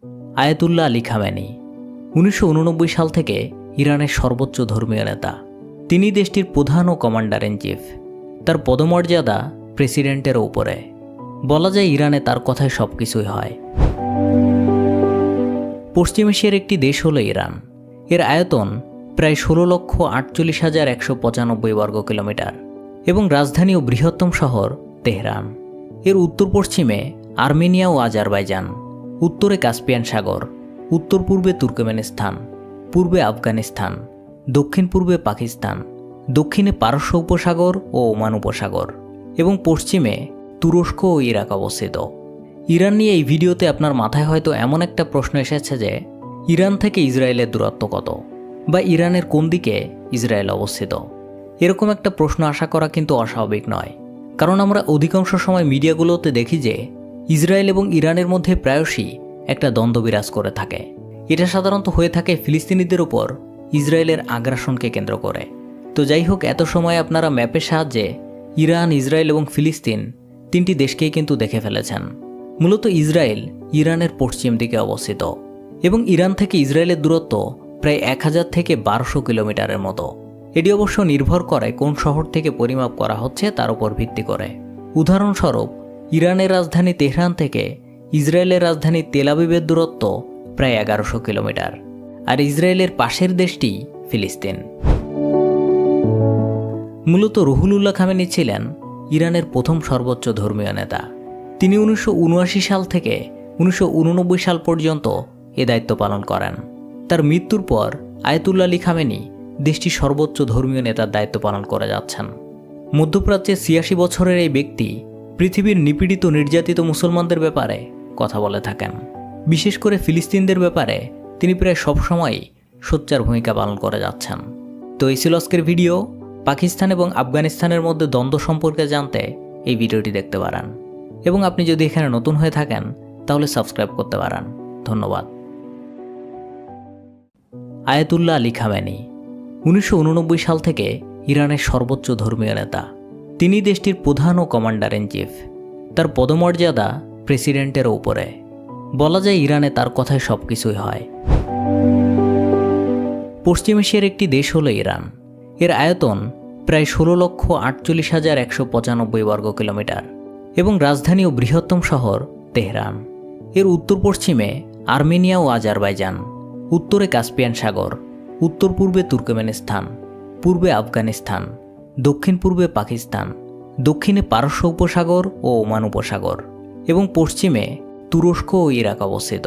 Ayatollah Ali Khamenei 1989 সাল থেকে ইরানের সর্বোচ্চ ধর্মীয় নেতা। তিনি দেশটির প্রধান ও কমান্ডার ইন চিফ। তার পদমর্যাদা প্রেসিডেন্টের উপরে। বলা যায় ইরানে তার কথায় সব কিছুই হয়। পশ্চিম এশিয়ার একটি দেশ হল ইরান। এর আয়তন প্রায় 16,48,195 বর্গ কিলোমিটার এবং রাজধানী ও বৃহত্তম শহর তেহরান। এর উত্তর পশ্চিমে আর্মেনিয়া ও আজারবাইজান, উত্তরে কাস্পিয়ান সাগর, উত্তর পূর্বে তুর্কমেনিস্তান, পূর্বে আফগানিস্তান, দক্ষিণ পূর্বে পাকিস্তান, দক্ষিণে পারস্য উপসাগর ও ওমান উপসাগর এবং পশ্চিমে তুরস্ক ও ইরাক অবস্থিত। ইরান নিয়ে এই ভিডিওতে আপনার মাথায় হয়তো এমন একটা প্রশ্ন এসেছে যে ইরান থেকে ইসরায়েলের দূরত্ব কত, বা ইরানের কোন দিকে ইসরায়েল অবস্থিত। এরকম একটা প্রশ্ন আশা করা কিন্তু অস্বাভাবিক নয়, কারণ আমরা অধিকাংশ সময় মিডিয়াগুলোতে দেখি যে ইসরায়েল এবং ইরানের মধ্যে প্রায়শই একটা দ্বন্দ্ব বিরাজ করে থাকে। এটা সাধারণত হয়ে থাকে ফিলিস্তিনিদের উপর ইসরায়েলের আগ্রাসনকে কেন্দ্র করে। তো যাই হোক, এত সময় আপনারা ম্যাপের সাহায্যে ইরান, ইসরায়েল এবং ফিলিস্তিন তিনটি দেশকেই কিন্তু দেখে ফেলেছেন। মূলত ইসরায়েল ইরানের পশ্চিম দিকে অবস্থিত এবং ইরান থেকে ইসরায়েলের দূরত্ব প্রায় 1000 থেকে 1200 কিলোমিটারের মতো। এটি অবশ্য নির্ভর করে কোন শহর থেকে পরিমাপ করা হচ্ছে তার উপর ভিত্তি করে। উদাহরণস্বরূপ, ইরানের রাজধানী তেহরান থেকে ইসরায়েলের রাজধানী তেল আবিবের দূরত্ব প্রায় 1100 কিলোমিটার, আর ইসরায়েলের পাশের দেশটি ফিলিস্তিন। মূলত রুহুল্লাহ খামেনি ছিলেন ইরানের প্রথম সর্বোচ্চ ধর্মীয় নেতা। তিনি 1979 সাল থেকে 1989 সাল পর্যন্ত এ দায়িত্ব পালন করেন। তার মৃত্যুর পর আয়াতুল্লাহ আলী খামেনি দেশটির সর্বোচ্চ ধর্মীয় নেতার দায়িত্ব পালন করে যাচ্ছেন। মধ্যপ্রাচ্যের 86 বছরের এই ব্যক্তি পৃথিবীর নিপীড়িত নির্যাতিত মুসলমানদের ব্যাপারে কথা বলে থাকেন। বিশেষ করে ফিলিস্তিনদের ব্যাপারে তিনি প্রায় সবসময়ই সোচ্চার ভূমিকা পালন করে যাচ্ছেন। তো এই ছিল আজকের ভিডিও। পাকিস্তান এবং আফগানিস্তানের মধ্যে দ্বন্দ্ব সম্পর্কে জানতে এই ভিডিওটি দেখতে পারেন, এবং আপনি যদি এখানে নতুন হয়ে থাকেন তাহলে সাবস্ক্রাইব করতে পারেন। ধন্যবাদ। আয়াতুল্লাহ আলী খামেনি 1989 সাল থেকে ইরানের সর্বোচ্চ ধর্মীয় নেতা। তিনি দেশটির প্রধান ও কমান্ডার ইন চিফ। তার পদমর্যাদা প্রেসিডেন্টের উপরে। বলা যায় ইরানে তার কথায় সব কিছুই হয়। পশ্চিম এশিয়ার একটি দেশ হল ইরান। এর আয়তন প্রায় 16,48,195 বর্গ কিলোমিটার এবং রাজধানী ও বৃহত্তম শহর তেহরান। এর উত্তর পশ্চিমে আর্মেনিয়া ও আজারবাইজান, উত্তরে কাস্পিয়ান সাগর, উত্তর পূর্বে তুর্কমেনিস্তান, পূর্বে আফগানিস্তান, দক্ষিণ পূর্বে পাকিস্তান, দক্ষিণে পারস্য উপসাগর ও ওমান উপসাগর এবং পশ্চিমে তুরস্ক ও ইরাক অবস্থিত।